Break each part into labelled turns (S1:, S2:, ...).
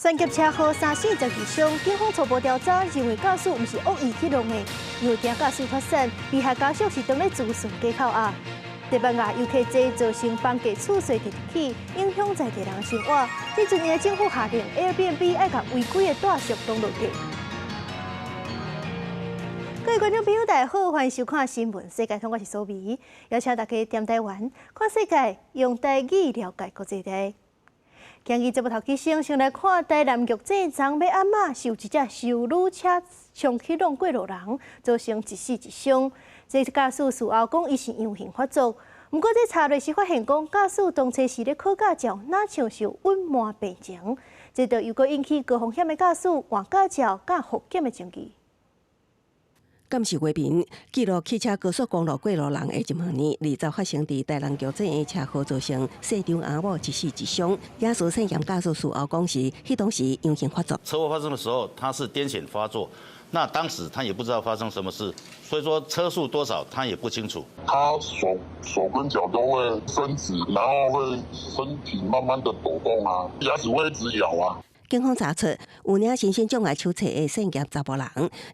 S1: 三劫车祸342伤，警方初步调查认为驾驶不是恶意去弄的，因为惊驾驶脱险，被害家属是等咧自顺街口啊。台北外游客多造成房价猝猝直起，影响在地人生活。这阵呢，政府下令 Airbnb 要甲违规的大叔挡落地。各位观众朋友，大家好，欢迎收看新闻世界通，我是苏眉，邀请大家踮台湾看世界，用台语了解国际大。今日节目头起先来看台南玉井张要阿嬷受一只修女车冲去弄过路人，造成一死一伤。这驾驶事后讲伊是阳性发作，不过这查落是发现讲驾驶当初是咧考驾照，哪像是有隐瞒病情，这就又搁引起高风险的驾驶换驾照甲复检的证据。
S2: 监视画面记录汽车高速公路过路人的一幕呢，二十发生伫台南玉井的车祸造成市长阿某一死一伤。驾驶涉嫌驾驶事后讲是，迄当时阳性发作。
S3: 车祸发生的时候，他是癫痫发作，那当时他也不知道发生什么事，所以说车速多少他也不清楚。
S4: 他手跟脚都会伸直，然后会身体慢慢的抖动啊，牙齿会一直咬啊。
S2: 警方查出有领身心障碍手册的姓叶查甫人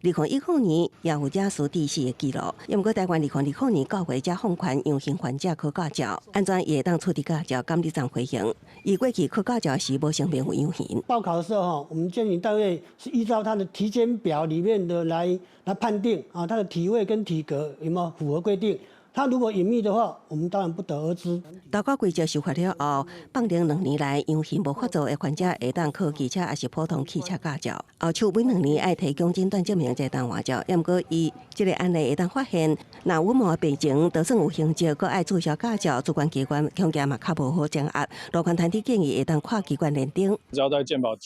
S2: ，2019年也有驾驶地试的记录。不过台湾2020年9月才放宽阳性患者考驾照，安怎也当出地驾照监理站回行。伊过去考驾照时无生病为阳性。
S5: 报考的时候，我们监理单位是依照他的体检表里面的来判定啊，他的体位跟体格有没有符合规定。他如果隐秘的话，我们当然不得而知。
S2: 投稿规则修法了后，放定2年来阳性无发作的患者会当考汽车还是普通汽车驾照。后手每2年爱提供诊断证明才当换照。不过伊这个案例会当发现，若隐瞒病情，就算有刑责，搁爱注销驾照，主管机关恐惊嘛较无好掌握。路权团体建议会当跨机关联定。
S6: 只要在健保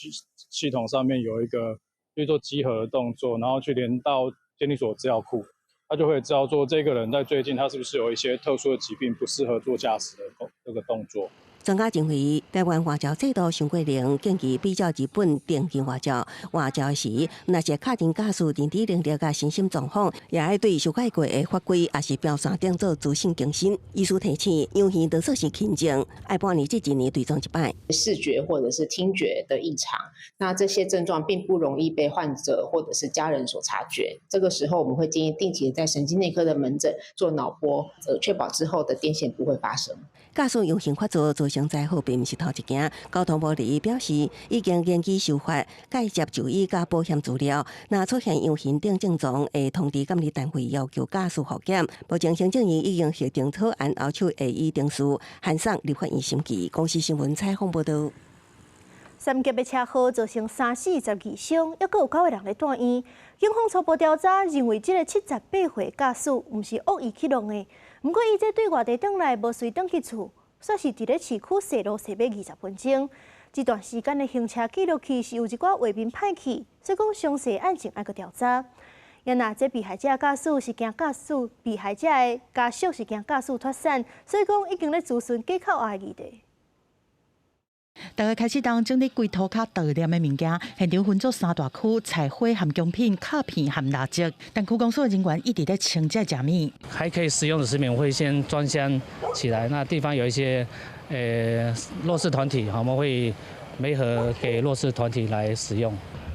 S6: 系统上面有一个，比如说集合的动作，然后去连到监理所资料库。他就会知道说，这个人在最近他是不是有一些特殊的疾病，不适合做驾驶的这个动作。专家认为，
S2: 台湾换照制度上过零，建议比较日本定期换照。换照时，若是确定驾驶认知能力甲身心状况，也要对修改过的法规，也是标线顶做自信更新。医师提醒，阳性就算是轻症，爱半年至1年对症一摆。
S7: 视觉或者是听觉的异常，那这些症状并不容易被患者或者是家人所察觉。这个时候，我们会建议定期的在神经内科的门诊做脑波，确保之后的癫痫不会发生。
S2: 驾驶阳性发作造成灾祸，并不是头一件。交通部表示，已经研究修法，介入就医甲保险资料。若出现阳性等症状，会通知监理单位要求驾驶复检。目前行政院已经核定草案，后手会议定书，函送立法院审议。公司新闻采访报道。
S1: 三劫的车祸造成3死12伤，还有9个人咧住院。警方初步调查认为，这个78岁驾驶不是恶意去弄的。不过，伊这对外地转来无随转去厝，煞是伫咧市区踅路踅尾20分钟。这段时间的行车记录器是有一寡画面歹去，所以讲详细案情还阁调查。也那这被害者驾驶是惊驾驶，被害者的家属是惊驾驶脱险，所以讲已经咧自顺街口外异地。
S8: 大家开始当整理规涂骹悼念的物件，现场分作3大区：菜花、含姜品、卡片和蜡烛。但区公所的人员一直在清这食物。
S9: 还可以使用的食品会先装箱起来。那地方有一些弱势团体，我们会媒合给弱势团体来使用。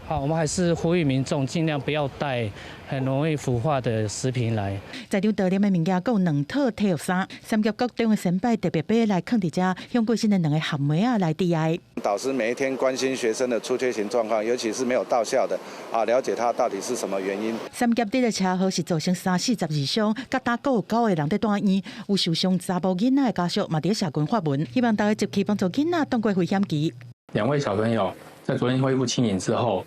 S9: 好，我们还是呼吁民众尽量不要带很容易腐化的食品来。
S8: 在场悼念的物件共有2套体育衫，三级各中的先辈特别把来放伫遮，向过新的2个学妹来致哀。
S10: 导师每一天关心学生的出缺勤状况，尤其是没有到校的了解他到底是什么原因。
S8: 三级这个车祸是造成3死12伤，甲打有9个人在住院，有受伤查甫囡仔的家属嘛伫社群发文，希望大家集气帮助囡仔度过危险期。
S11: 2位小朋友在昨天恢复清醒之后，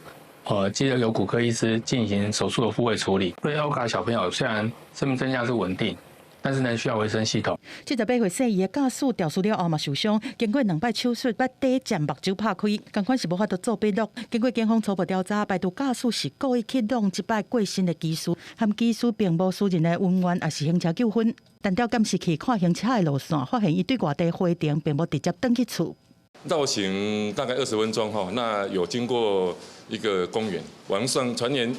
S11: 接着由骨科医师进行手术的复位处理。对欧卡小朋友虽然生命真相是稳定，但是呢需要维生系统。78岁
S8: 姓伊的驾驶调输了后嘛受伤，经过2摆手术，把底将目睭拍开，同款是无法度做笔录。经过警方初步调查，排除驾驶是故意去弄1摆过身的技术，和技术并无私人的恩怨，也是行车纠纷。单调监视器看行车的路线，发现伊对外地回程并无直接转去厝。
S12: 绕行大概20分钟哈，那有经过一个公园，网上传言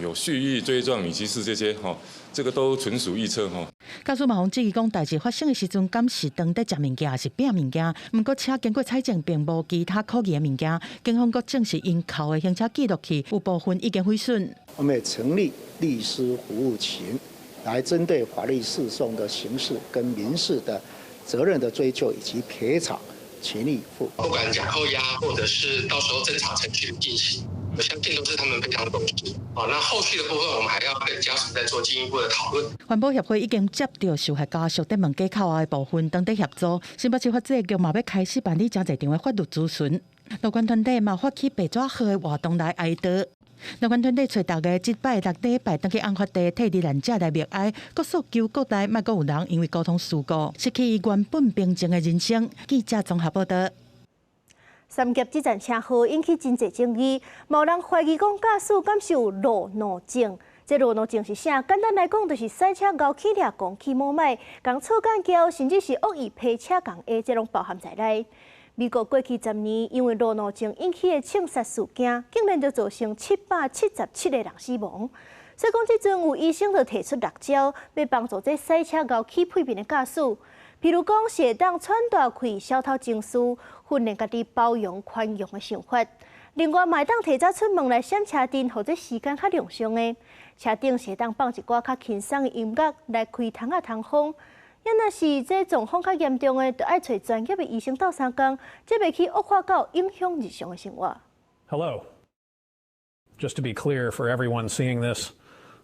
S12: 有蓄意追撞女骑士这些哈，这个都纯属臆测哈。
S8: 教授嘛，质疑讲代志发生的时阵，敢是当在食物件还是饼物件？不过车经过采证，并无其他可疑的物件。警方阁证实因扣的行车记录器有部分已经毁损。
S13: 我们也成立律师服务群，来针对法律诉讼的刑事跟民事的责任的追究以及赔偿。全力以赴，
S14: 不管讲扣押，或者是到时候侦查程序的进行，我相信都是他们非常重视。那后续的部分我们还要跟家属再做进一步的讨论。
S8: 环保协会已经接到受害家属在问解扣押的部分，等待协助。新北市法制局嘛要开始办理真侪场的法律咨询。劳权团体嘛发起白纸号的活动来哀悼。劳权团体找大家即摆6礼拜登去案发地替罹难者来默哀，各诉求各内莫阁有人因为交通事故失去原本平静的人生。记者综合报道。
S1: 三峡这站车祸引起真侪争议，有人怀疑讲驾驶敢是有路怒症。这路怒症是啥？简单来讲，就是赛车咬起掠讲起某歹，讲错干叫，甚至是恶意批车讲 A， 这拢包含在内。美国过去10年，因为路怒症引起的枪杀事件，竟然就造成777个人死亡。所以讲，即阵有医生就提出6招，要帮助这赛车咬起屁面的驾驶。譬如讲，是会当喘大气、小偷情绪，训练家己包容、宽容的想法。另外，嘛会当提早出门来闪车灯，或者时间较良性的。车顶是会当放一寡较轻松的音乐来开窗啊通风。要若是这状况较严重的，就要找专业的医生斗3工，才袂去恶化到影响日常的生活。
S15: Hello. Just to be clear for everyone seeing this,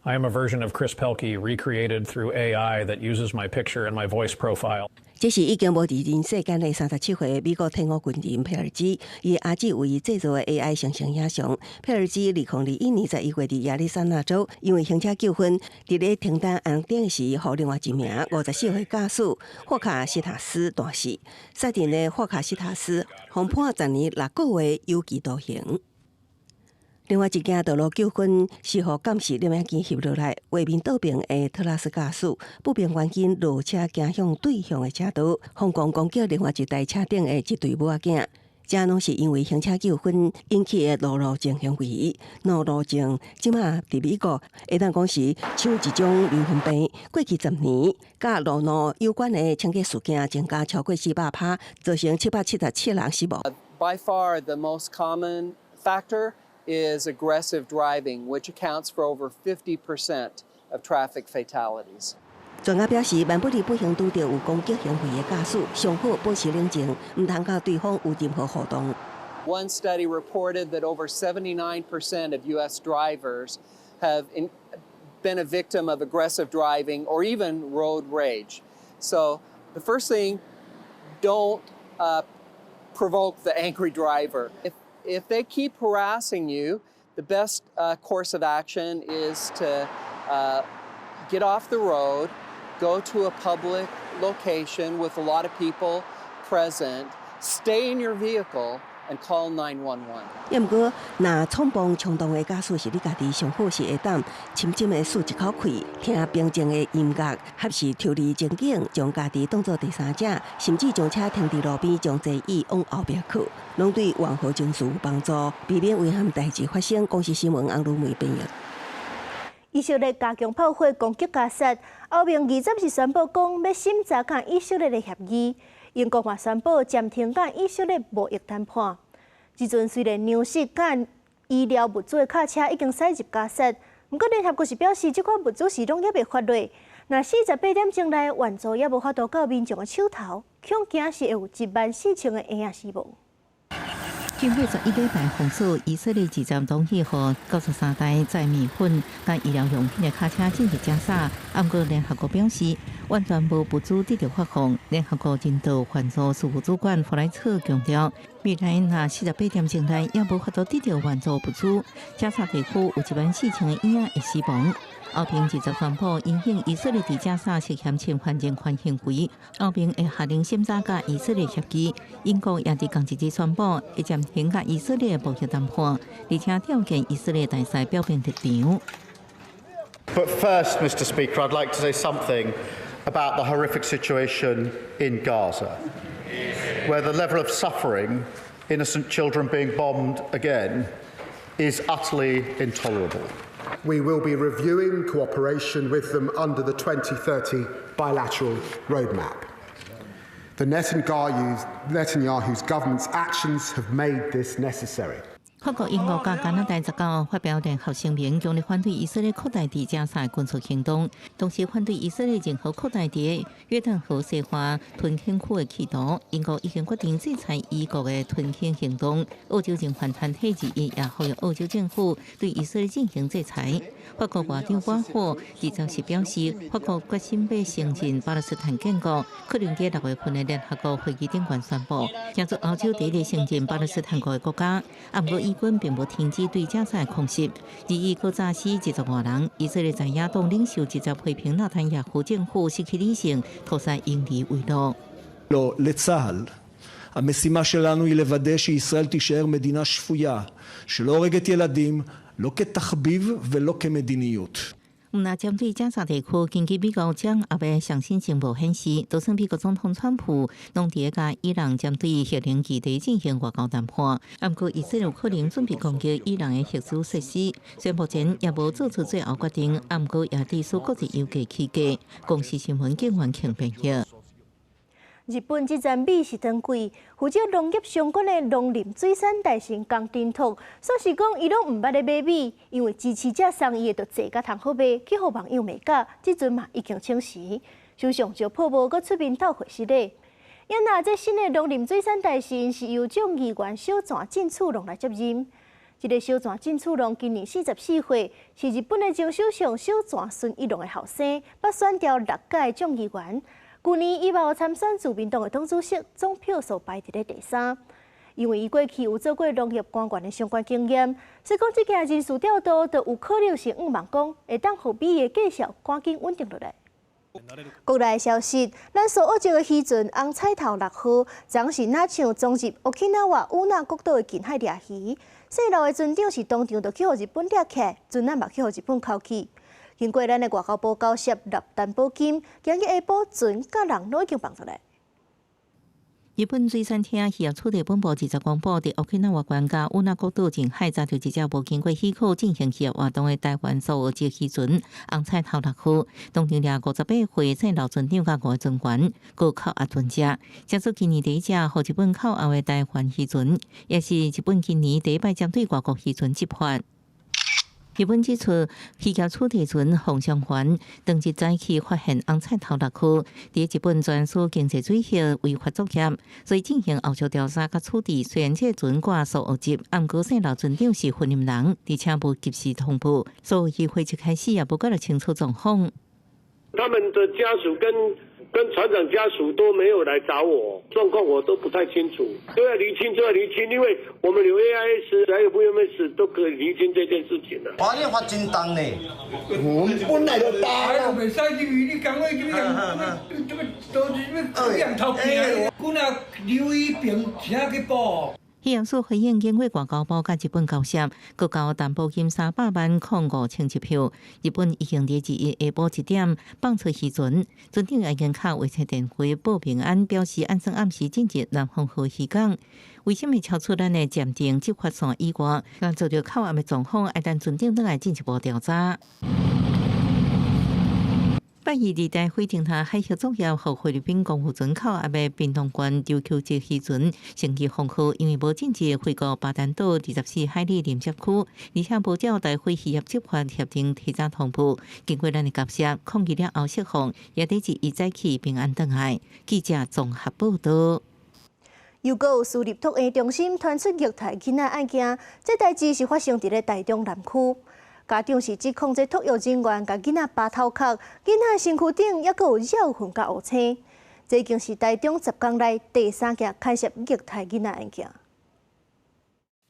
S15: I am a version of Chris Pelkey recreated through AI that uses my picture and my voice profile.
S2: 这是已经无伫人世间的37岁美国天空军人佩尔兹，以阿基为制作的 AI 生成影像。佩尔兹2021年11月伫亚利桑那州因为行车纠纷，伫咧停单红灯时，互另外一名54岁驾驶霍卡西塔斯断死。杀人的霍卡西塔斯，被判10年6个月有期徒刑。另外一件道路纠纷是互监视摄影机翕落来，画面倒边的特拉斯驾驶不明原因落车行向对向的车道，疯狂攻击另外一台车顶的一对母仔囝。这拢是因为行车纠纷引起的路怒症行为。路怒症即马伫美国会当讲是像一种灵魂病。过去10年，甲路怒有关的枪击事件增加超过400%，造成777人死亡。
S16: By far, the most common factor is aggressive driving, which accounts for over 50% of traffic fatalities.
S2: 专家表示，万不离不幸拄到有攻击行为的驾驶，上好保持冷静，唔通甲对方有任何互动。
S16: One study reported that over 79% of U.S. drivers have been a victim of aggressive driving or even road rage. So the first thing, don't provoke the angry driver. If they keep harassing you, the best course of action is to get off the road, go to a public location with a lot of people present, stay in your vehicle, and call 911.
S2: 不过，若冲碰冲动的驾驶是你家己，上好是会当深深的舒一口气，听平静的音乐，或是抽离情景，将家己当作第三者，甚至将车停伫路边，将座椅往后壁去，拢对完好情绪有帮助，避免危险代志发生。公司新闻红如梅编译。
S1: 以色列加强炮火攻击加沙，欧盟20日宣布讲要审查甲以色列的协议。英国嘛宣布暂停甲以色列贸易谈判。即阵虽然粮食甲医疗物资的卡车已经驶入加沙，不过联合国是表示，这款物资是拢还未发落。那48点钟内援助也无法度到民众的手头，恐惊是会有14000个婴仔死亡。
S17: 经过11礼拜封锁，以色列2站同意和93台载米粉、甲医疗用品的卡车进入加沙。不过联合国表示，完全无物资得到发放。联合国人道援助事务主管弗莱彻强调，未来若48点钟内也无法度得到援助物资，加沙地区有14000个婴仔会死亡。欧盟20宣布，因应以色列伫加沙涉嫌侵犯人权行为，欧盟会下令审查甲以色列协议。英国也伫同一日宣布，会暂停甲以色列贸易谈判，而且条件以色列大使表明立场。
S18: But first, Mr. Speaker, I'd like to say something about the horrific situation in Gaza, where the level of suffering, innocent children being bombed again, is utterly intolerable.
S19: We will be reviewing cooperation with them under the 2030 bilateral roadmap. The Netanyahu's government's actions have made this necessary.
S17: 法国、英国甲加拿大19号发表联合声明，强烈反对以色列扩大伫加沙的军事行动，同时反对以色列任何扩大伫约旦河西岸吞并区的企图。英国已经决定制裁伊国的吞并行动。欧洲人权团体之一也呼吁欧洲政府对以色列进行制裁。法国外长瓦霍20日表示，法国决心要承认巴勒斯坦建国，可能在6月份的联合国会议顶悬宣布，将做欧洲第一个承认巴勒斯坦国的国家。不过，以军并无停止对加沙的空袭，而伊搁炸死10多人。以色列在野党领袖直接批评纳坦雅胡政府失去理性，屠杀英利为乐。
S20: לצה"ל, המשימה שלנו היא לוודא שישראל תישאר מדינה שפויה, שלא הורגת ילדים, לא כתחביב ולא כמדיניות.
S17: 那针对加沙地区，根据美国将阿贝上新情报显示，就算美国总统川普拢伫甲伊朗针对核能基地进行外交谈判，不过以色列有可能准备攻击伊朗的核子设施，宣布前也无做出最后决定，不过也提出各自油价起价。公司新闻警员庆平报。
S1: 日本这站美食当季，负责农业相关的农林水产大臣江振拓，说是讲伊拢毋捌咧买米，因为支持者送伊的就济甲通好卖，去互网友骂假，即阵嘛已经证实。首相就破无，搁出面斗回实咧。因那这新的农林水产大臣是由众议员小泉进次郎来接任。这个小泉进次郎今年44岁，是日本的前首相小泉纯一郎的后生，捌选调6届众议员。去年伊嘛参选自民党的党主席，总票数排伫咧第3。因为伊过去有做过农业官员的相关经验，所以讲即件人事调度就有可能性望讲会当互美的介绍赶紧稳定落来。国内消息，咱所握着的渔船红彩头6号，昨是若像装入 Okinawa 乌那国岛的近海掠鱼，姓刘的船长是当场就去互日本掠起来，船仔嘛去互日本扣去。经过咱的外交部交涉立担保金，今日下晡船甲人都已经放出来。
S17: 日本水产厅渔业处日本部20公布，伫沖縄县甲乌那国岛近海查到一只无经过许可进行渔业活动的台湾所有籍渔船红彩头6号，当场掠58岁姓刘船长甲5个船员，各扣押船只，这是今年第一只互日本扣押的台湾渔船，也是日本今年第一摆针对外国渔船执法。日本指出，渔业处地船洪尚环当日早起发现红彩头6号伫日本专属经济水域违法作业，所以进行后续调查甲处理。虽然这船挂所有籍，过姓刘船长是婚姻人，而且无及时通报，所以会一开始也无搞得清楚状况。
S21: 他们的家属跟船长家属都没有来找我，状况我都不太清楚，都要厘清，因为我们有 AIS 还有 VMS 都可以厘清这件事情了。
S22: 华联发真重呢，
S21: 我们本来就大。
S22: 还有袂使你讲话这个都是要两头平，姑娘留一边请去报。
S17: 渔业署回应，经过外交部甲日本交涉，各交担保金300万抗5,000支票。日本已经伫2日下晡1点放出渔船，船长已经敲卫星电话报平安，表示安生暗时进入南方河渔港。为什么超出咱的暂定执法线以外？咱做着扣押的状况，要等船长倒来进一步调查。8月2日飞艇下海协作业和菲律宾公务船口阿贝屏东县琉球籍渔船成绩封号，因为无禁止回国巴丹岛24海里临接区，而且无照台湾渔业执法协定提早通报。经过咱的交涉，抗议了后释放，也得自一早起平安回来。记者综合报道。
S1: 又阁有私立托儿中心传出虐待囡仔案件，这代志是发生伫咧台中南区。家长是指控这托育人员甲囡仔扒头壳，囡仔身躯顶也阁有尿痕甲乌青。这已经是台中10天内第3件牵涉虐待囡仔案件。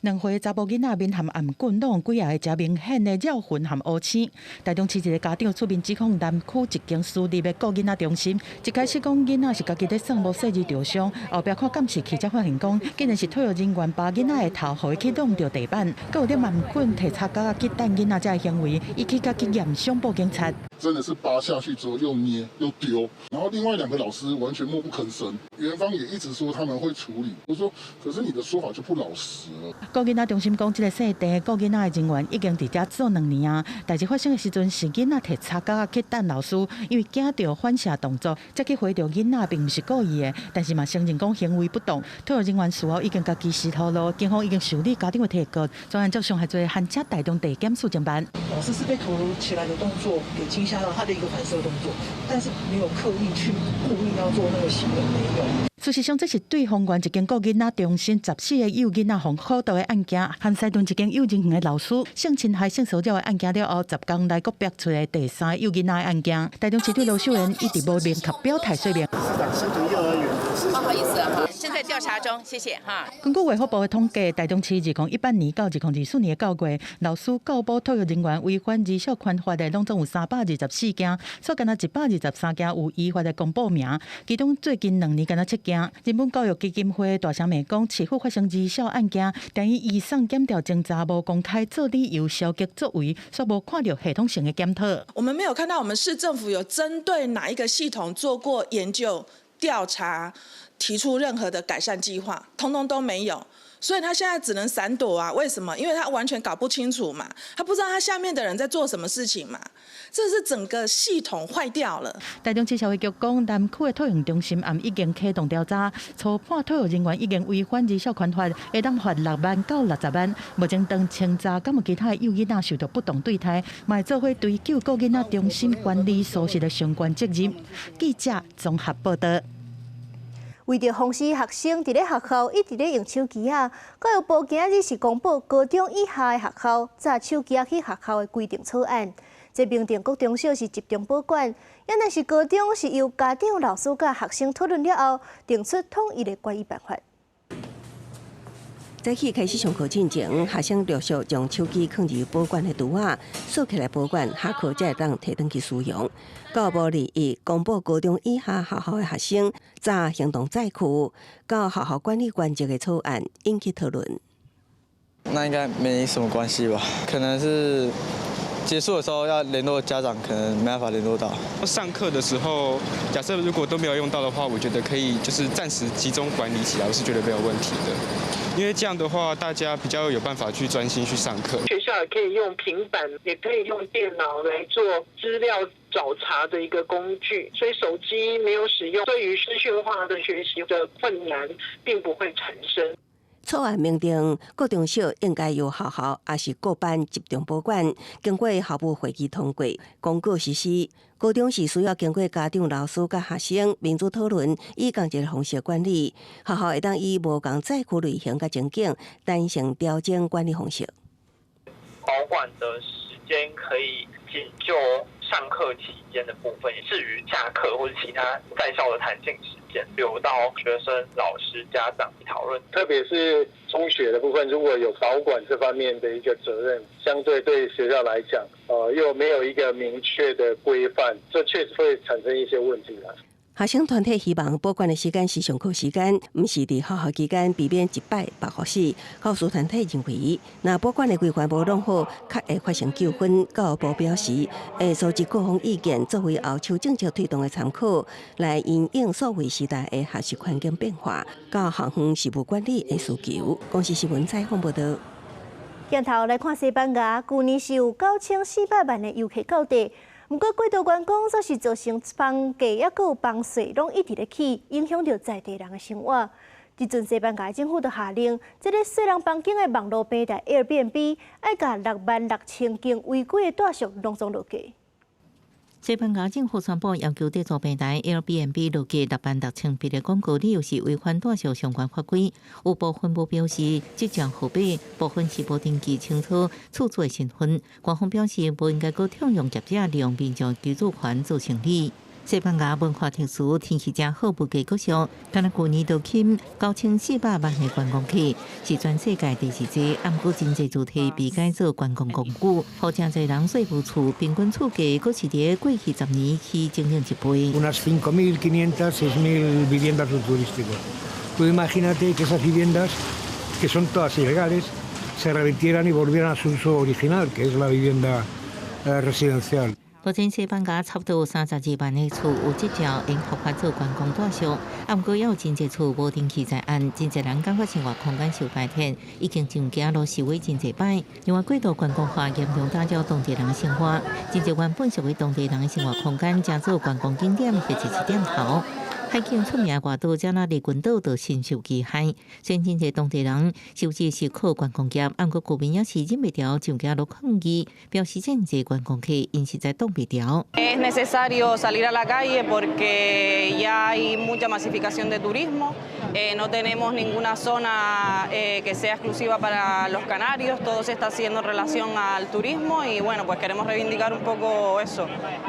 S8: 2岁查甫囡仔面含颔棍，拢几下真明显的尿痕含乌青。台中市一个家长出面指控南区一间私立的顾囡仔中心，一开始讲囡仔是家己在耍无细致受伤，后壁看监视器才发现讲，竟然是托育人员把囡仔的头互伊去弄着地板，佮有点颔棍摕叉架去弹囡仔这行为，伊去甲去验伤报警察。
S3: 真的是扒下去之后又捏又丢，然后另外2个老师完全默不吭声，园方也一直说他们会处理。我说，可是你的说法就不老实了。
S8: 顾囡仔中心讲，这个细地顾囡仔的人员已经伫遮做2年啊。代志发生的时阵，是囡仔摕叉架去弹老师，因为惊到反射动作，才去回着囡仔，并不是故意的。但是嘛，承认讲行为不当。托育人员事后已经甲及时透露，警方已经受理家长的提告，专案接伤害罪函请台中地检署侦办。
S4: 老师是被突如其来的动作给惊吓到他的一个反射动作，但是没有刻意去故意要做那个行为，没有。
S8: 事实上，这是对方圆一间顾囡仔中心14个幼囡仔防口道的案件，和西屯一间幼稚园的老师性侵害性骚扰的案件了后，10天内各逼出的第3个幼囡仔的案件。台中市长罗秀莲一直无明确表态说明。
S23: 西屯幼儿园
S24: 不好意思啊，现在调查中，谢谢哈。
S8: 根据卫福部的统计，台中市2018年到2024年的9月，老师、教保、托育人员违反儿少权法的，拢总有324件，所干那123件有依法的公布名，其中最近2年干那7件。日本教育基金会大声骂讲，市府发生儿少案件，但以以上检调侦查无公开做理由消极作为，却无看到系统性的检讨。
S25: 我们没有看到我们市政府有针对哪一个系统做过研究、调查，提出任何的改善计划，通通都没有。所以他现在只能闪躲啊？为什么？因为他完全搞不清楚嘛，他不知道他下面的人在做什么事情嘛，这是整个系统坏掉了。
S8: 台中市消费局讲，南区的托育中心已经启动调查，初判托育人员已经违反儿少权法，会当罚6万到60万。目前当清查，敢有其他的幼囡仔受到不当对待，嘛会做伙追究顾囡仔中心管理疏失的相关责任。记者综合报道。
S1: 为着防止学生伫咧学校一直咧用手机啊，教育部今日是公布高中以下的学校载手机去学校的规定草案。这明定各中小是集中保管，也若是高中是由家长、老师甲学生讨论了后，定出统一的管理办法。
S2: 早起开始上课进前，学生陆续将手机放入保管的橱啊，锁起来保管，下课才会当摕转去使用。教育部2日公布高中以下学校的学生早行动载具到学校管理关节的草案，引起讨论。
S26: 那应该没什么关系吧？可能是结束的时候要联络家长，可能没办法联络到。
S27: 上课的时候，假设如果都没有用到的话，我觉得可以就是暂时集中管理起来，我是觉得没有问题的。因为这样的话，大家比较有办法去专心去上课。
S28: 学校也可以用平板，也可以用电脑来做资料找查的一个工具，所以手机没有使用，对于视讯化的学习的困难并不会产生。
S2: 草案明定，各中小应该由学校也是各班集中保管，经过校务会议通过，公告实施。高中是需要经过家长、老师甲学生民主讨论，以同一个方式管理。学校会当以无共载具类型甲情境，单性调整管理方式。
S29: 保管的时间可以仅就上课期间的部分，至于下课或者其他在校的弹性时间，留到学生、老师、家长讨论。
S21: 特别是中学的部分，如果有保管这方面的一个责任，相对对学校来讲，又没有一个明确的规范，这确实会产生一些问题啦。
S2: 学生团体希望保管的时间是上课时间，不是伫学校期间，避免一摆百学死。教师团体认为，若保管的规范无弄好，较会发生纠纷。教育部表示，会收集各方意见，作为后续政策推动的参考，来因应数位时代的学习环境变化，甲校方事务管理的需求。公司新闻采访报道。
S1: 镜头来看西班牙，去年是有9400万的游客到地。不过，过度员工则是造成房价也佮有房税拢一直咧起，影响到在地人的生活。即阵西班牙政府就下令，这个私人房间的网络平台 Airbnb 要甲66000间违规的住宿拢总落价。
S17: 西班牙政府宣布要求地租平台 Airbnb 落价66000笔的广告，理由是违反住宿相关法规。有部分无表示即将付费，部分是无登记清楚厝主的身份。官方表示，无应该搁通用业者利用民众居住权做生意。西班牙文化特殊，天气正好，不计国上，敢若去年就起9400万个观光客，是全世界第4多。按过真济主题被改做观光工具，好真济人税务处平均厝价，阁是伫过去10年去整整一倍。
S22: Unas 5.500, 6.000 viviendas turísticas. Tú imagínate que esas viviendas, que son todas ilegales, se revirtieran y volvieran a su uso original, que es la vivienda residencial.
S17: 目前西班牙差不多32万个厝有执照用合法做观光住宿，啊，不过也有真济厝无登记在案，真济人感觉生活空间受排填，已经上街路示威真济摆。另外，过度观光化严重打扰当地人的生活，真济原本属于当地人的生活空间，加做观光景点，或者是点头。海景出名外岛，加那离群岛就深受其害。先真济当地人收入是靠观光业，不过居民也是忍袂住上街路抗议，表示真济观光客因实在挡袂住。
S5: Es necesario salir a la calle porque ya hay mucha masificación de turismo. No tenemos ninguna zona que sea exclusiva para los canarios. Todo se está haciendo en relación al turismo y bueno, pues queremos reivindicar un poco eso,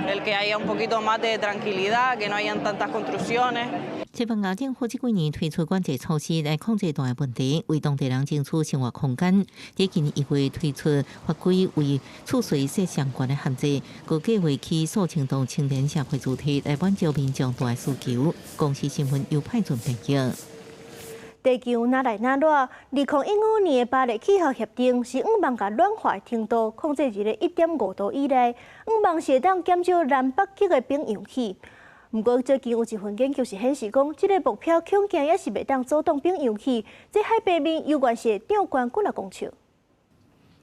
S5: el que haya un poquito más de tranquilidad, que no hayan tantas construcciones.
S17: 西班牙政府这几年推出管制措施来控制大个问题，为当地人争取生活空间。在今年1月推出法规，为厝税设相关的限制，各计划起数千栋青年社会主题来满足民众大个需求。公司新闻又派准朋友。
S1: 地球哪来哪热？2015年巴黎气候协定是5万甲暖化程度控制伫咧1.5度以内，5万是当减少南北极的冰氧气。不过，最近有一份研究是显示讲，这个目标恐惊也是袂当阻挡冰氧气，这海平面有关系长官几啊公尺。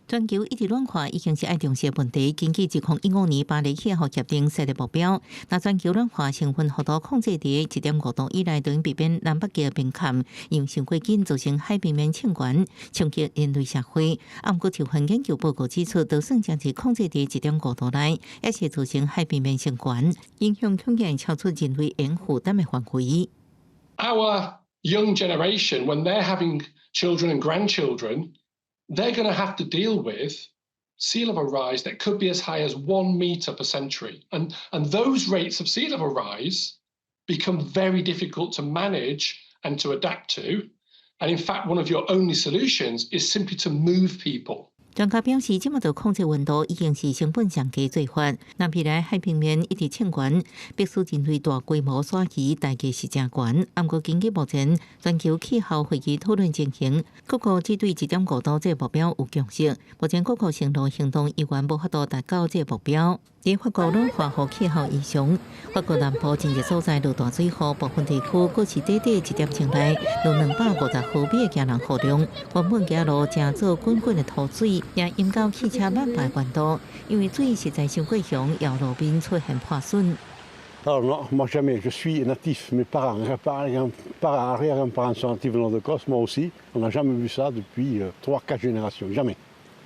S17: 全球一直暖化已经是爱重视的问题。根据2015年巴黎气候协定设立目标，那全球暖化成分幅度控制伫1.5度以内，等于避免南北极的冰坎，因伤过紧造成海平面升悬，冲击人类社会。不过，一份研究报告指出，就算将其控制伫1.5度内，也是造成海平面升悬，影响恐惊超出人类应负担的范围。
S6: Our young generation, when they're having children and grandchildren, they're going to have to deal with sea level rise that could be as high as 1 metre per century. And those rates of sea level rise become very difficult to manage and to adapt to. And in fact, one of your only solutions is simply to move people.
S17: 专家表示，即马就控制温度已经是成本上佳做法。那未来海平面一直升悬，必须人类大规模耍起代价是真悬。不过，根据目前全球气候会议讨论进行，各国只对1.5度这目标有共识。目前各国承诺行动依然无法度达到这目标。在法国暖化和气候异常，法国南部真济所在落大水后，部分地区阁是短短1点钟内有250毫米的行人雨量。原本行路正做滚滚的土水，也引到汽车满排关道，因为水实在伤过凶，要路面出现破损。
S7: Alors non, moi jamais. Je suis natif. Mes parents arrière parents sont natifs venant de Corse, moi aussi. On n'a jamais vu ça depuis 3-4 générations. Jamais.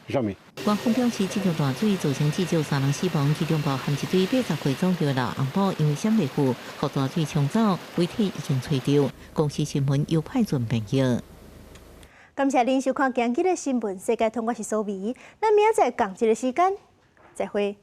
S7: Jamais.
S17: 官方表示，这条大水造成至少3人死亡，其中包含一对80岁左右的老翁婆，因为闪袂赴，互大水冲走，遗体已经找到。公司新闻又派准朋友。
S1: 感谢您收看今日的新闻，世界通，我是苏眉，咱明仔载同一个时间再会。